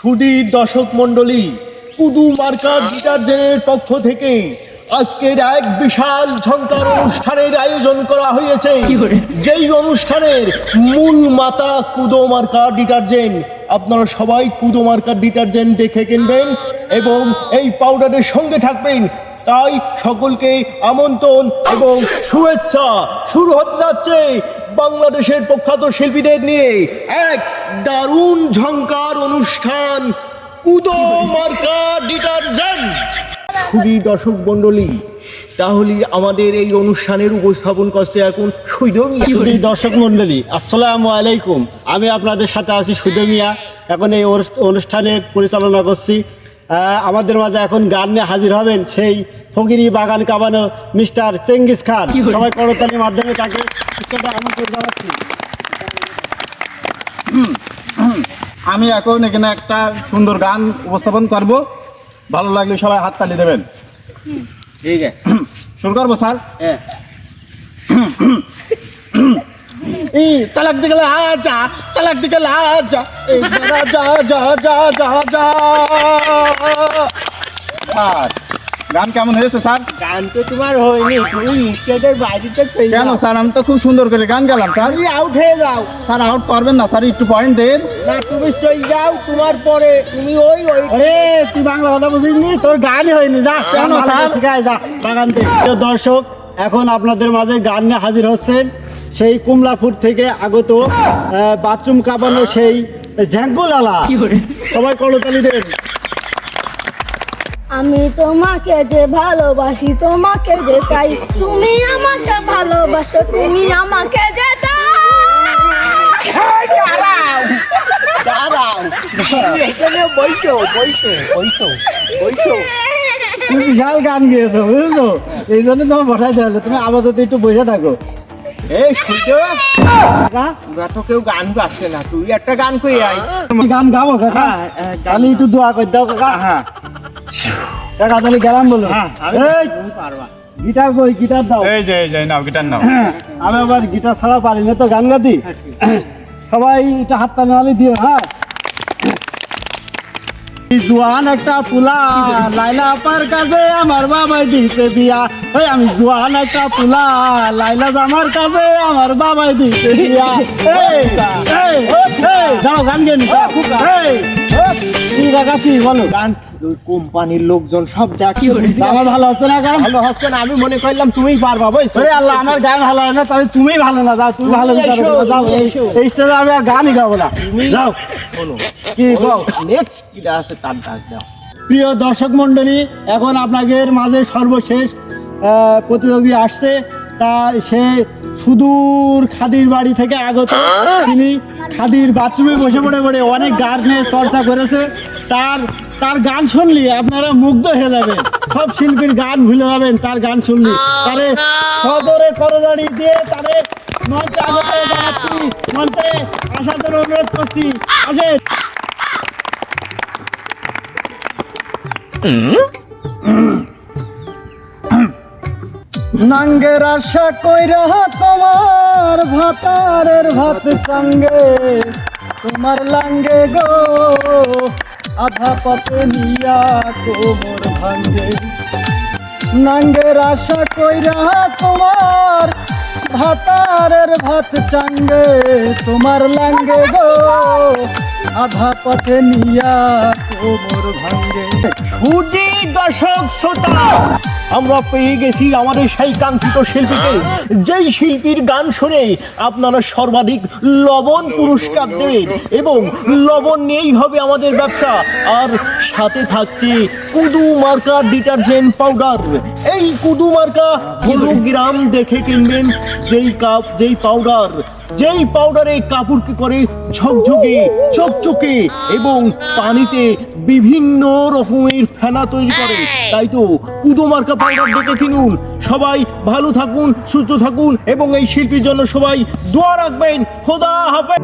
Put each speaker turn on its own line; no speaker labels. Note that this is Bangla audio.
সুধীর দর্শক মণ্ডলী, কুদু মার্কার ডিটারজেন্টের পক্ষ থেকে আজকের এক বিশাল ঝংকার অনুষ্ঠানের আয়োজন করা হয়েছে। যেই অনুষ্ঠানের মূল মাতা কুদো মার্কার ডিটারজেন্ট। আপনারা সবাই কুদো মার্কার ডিটারজেন্ট দেখে কিনবেন এবং এই পাউডারের সঙ্গে থাকবেন। তাই সকলকে আমন্ত্রণ এবং শুভেচ্ছা। শুরু হতে যাচ্ছে বাংলাদেশের প্রখ্যাত শিল্পীদের নিয়ে এক দারুণ ঝংকার অনুষ্ঠান, কুদো মার্কা ডিটারজেন্ট। খুবই দর্শক মণ্ডলী, তাহলে আমাদের এই অনুষ্ঠানের উপস্থাপন করছে এখন সুদী
দর্শক মণ্ডলী, আসসালামু আলাইকুম। আমি আপনাদের সাথে আছি সুদমিয়া। এখন এই অনুষ্ঠানের পরিচালনা করছি। আমাদের মাঝে এখন গান নিয়ে হাজির হবেন সেই ফকিরি বাগান কাবানো মিস্টার চেঙ্গিস খান। সবাই করতালির মাধ্যমে তাকে আমন্ত্রণ জানাচ্ছি।
আমি এখন এখানে একটা সুন্দর গান উপস্থাপন করব, ভালো লাগলে সবাই হাততালি দেবেন।
ঠিক আছে,
শুরু করবো স্যার।
হ্যাঁ।
তালাক দিকে যা, তালাক দিকে যা, যা যা যা যা যা। গান কেমন হয়েছে স্যার?
গান তো তোমার হয়নি, তুমি স্টেজের বাইরেতে
কেন স্যার? আমি তো খুব সুন্দর করে গান গেলাম স্যার।
আউট হয়ে যাও।
স্যার আউট করবেন না স্যার, একটু পয়েন্ট দেন
না, তুমি চলে যাও, তোমার পরে তুমি ওই তুই বাংলা কথা বুঝিনি, তোর গানই হয়নি। যা
কেন স্যার?
শিখায় যা বাগান থেকে। দর্শক, এখন আপনাদের মাঝে গান নিয়ে হাজির হচ্ছেন সেই কমলাপুর থেকে আগত বাথরুম কাঁপানো সেই ঝ্যাঙ্গুলালা। সবাই করতালি দেন।
আমি তোমাকে যে ভালোবাসি, তোমাকে যে চাই, তুমি আমাকে ভালোবাসো, তুমি আমাকে যে চাই।
তুমি বিশাল গান গিয়েছো, বুঝেছো? এই জন্য তোমার বসাইতে হবে, তুমি আপাতত একটু বসে থাকো।
এই সূর্য, তো কেউ গান গাচ্ছে না, তুই একটা গান কই আই।
গান গাবো কাকা? তাহলে একটু দোয়া করে দাও কাকা।
হ্যাঁ
কাকা তাহলে গেলাম বলো। এই, গিটার কই? গিটার দাও।
এই যে নাও, গিটার নাও।
আমি আবার গিটার ছাড়া পারি না তো গান গাতি। সবাই একটু হাত তালি দিও। হ্যাঁ, জোয়ান একটা পুলা লাইলা পার কাছে আমার বাবাই দিছে বিয়া। ওই আমি জোয়ান একটা পুলা লাইলা আমার কাছে আমার বাবাই দিছে বিয়া। দাঁড়াও, গান গেনি কি বলো?
গান কোম্পানির লোকজন সব দেখছে,
আমার ভালো হচ্ছে না গান?
ভালো হচ্ছে না। আমি মনে করলাম তুমিই পারবা।
ওরে আল্লাহ, আমার গান ভালো হয় না, তাহলে তুমি ভালো না। যাও, তুমি ভালো গান করো, যাও। এই স্টেজে আমি আর গানই গাবো না। যাও,
শোনো
কি কও?
নেক্সট কিটা আছে তার ডাক দাও।
প্রিয় দর্শক মণ্ডলী, এখন আপনাদের মাঝে সর্বশেষ প্রতিযোগী আসছে। তা সে সুদূর খাদির বাড়ি থেকে আগত। তিনি খাদির বাথরুমে বসে পড়ে অনেক গান নিয়ে চর্চা করেছে। তার গান শুনলি আপনারা মুগ্ধ হয়ে যাবেন। সব শিল্পীর গান ভুলে যাবেন তার গান শুনলি। তারে সদরে করদাড়ি দিয়ে তারে মঞ্চে আগত জানাচ্ছি, মঞ্চে আসাদের অনুরোধ করছি। আসে। নাঙ্গের আশা কইরা তোমার ভাতারের ভাত সঙ্গে তোমার লাঙ্গে গো, আধা পথে নিয়া কোমর ভাঙ্গে। নাঙ্গের আশা কইরা তোমার ভাতারের ভাত চাঙ্গে তোমার লাঙ্গে গো, আধা পথে নিয়া কোমর ভাঙ্গে।
সুধী দর্শক শ্রোতা, আমরা পেয়ে গেছি আমাদের সেই কাঙ্ক্ষিত শিল্পীকে, যেই শিল্পীর গান শুনে আপনারা সর্বাধিক লবণ পুরস্কার দেবেন এবং লবণ নিয়েই হবে আমাদের ব্যবসা। আর সাথে থাকছে কুদু মার্কা ডিটারজেন্ট পাউডার। এই কুদু মার্কা কিলোগ্রাম দেখে কিনবেন। যেই পাউডারে কাপড় কি করে ঝকঝকে চকচকে এবং পানিতে বিভিন্ন রকমের ফেনা তৈরি করে। তাই তো কুদো মার্কা পাউডার দেখে কিনুন। সবাই ভালো থাকুন, সুস্থ থাকুন এবং এই শিল্পীর জন্য সবাই দোয়া রাখবেন। খোদা হাফেজ।